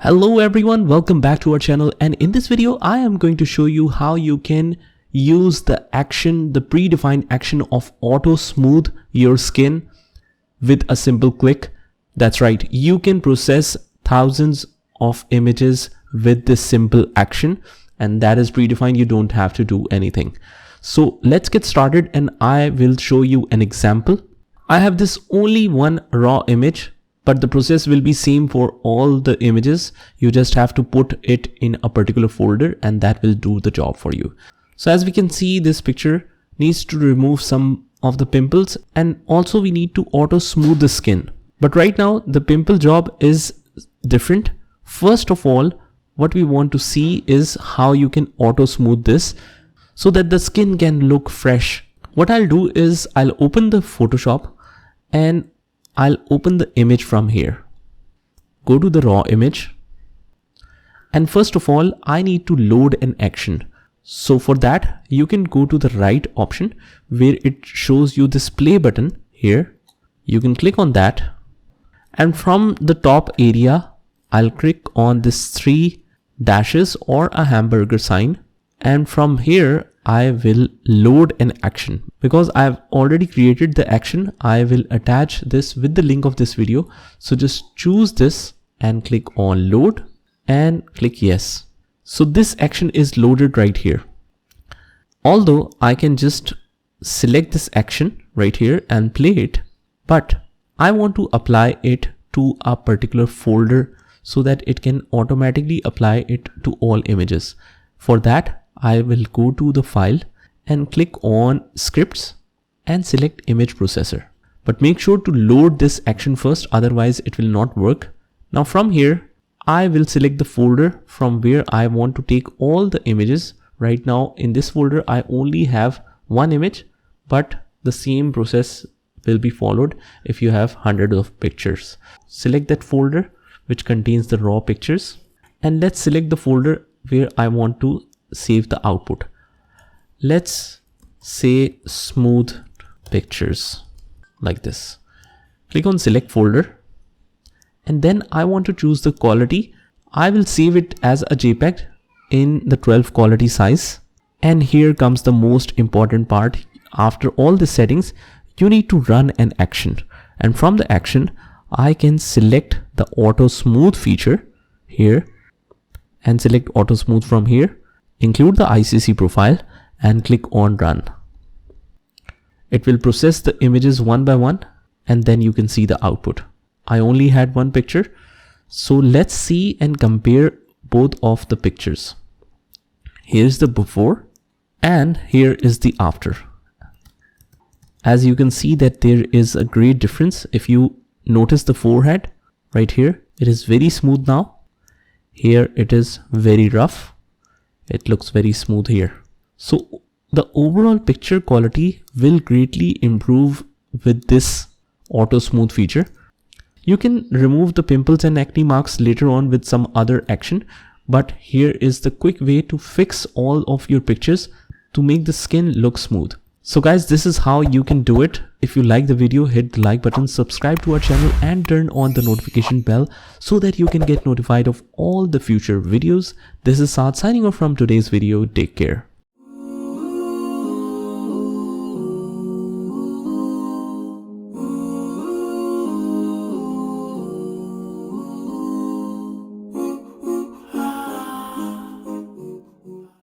Hello everyone, welcome back to our channel, and in this video I am going to show you how you can use the predefined action of auto smooth your skin with a simple click. That's right, you can process thousands of images with this simple action, and that is predefined. You don't have to do anything. So let's get started and I will show you an example. I have this only one raw image, but the process will be same for all the images. You just have to put it in a particular folder and that will do the job for you. So as we can see, this picture needs to remove some of the pimples, and also we need to auto smooth the skin. But right now the pimple job is different. First of all, what we want to see is how you can auto smooth this so that the skin can look fresh. What I'll do is I'll open the Photoshop and I'll open the image from here. Go to the raw image, and first of all I need to load an action. So for that you can go to the right option where it shows you this play button here. You can click on that, and from the top area I'll click on this 3 dashes or a hamburger sign, and from here I will load an action. Because I've already created the action, I will attach this with the link of this video. So just choose this and click on load and click yes. So this action is loaded right here. Although I can just select this action right here and play it, but I want to apply it to a particular folder so that it can automatically apply it to all images. For that, I will go to the file and click on scripts and select image processor. But make sure to load this action first, otherwise it will not work. Now from here, I will select the folder from where I want to take all the images. Right now in this folder, I only have one image, but the same process will be followed if you have hundreds of pictures. Select that folder which contains the raw pictures, and let's select the folder where I want to save the output. Let's say smooth pictures, like this. Click on select folder, and then I want to choose the quality. I will save it as a JPEG in the 12 quality size. And here comes the most important part. After all the settings, you need to run an action, and from the action I can select the auto smooth feature here and select auto smooth from here. Include the ICC profile and click on run. It will process the images one by one, and then you can see the output. I only had one picture, so let's see and compare both of the pictures. Here's the before and here is the after. As you can see that there is a great difference. If you notice the forehead right here, it is very smooth now. Here it is very rough. It looks very smooth here. So the overall picture quality will greatly improve with this auto smooth feature. You can remove the pimples and acne marks later on with some other action, but here is the quick way to fix all of your pictures to make the skin look smooth. So guys, this is how you can do it. If you like the video, hit the like button, subscribe to our channel and turn on the notification bell so that you can get notified of all the future videos. This is Saad signing off from today's video. Take care.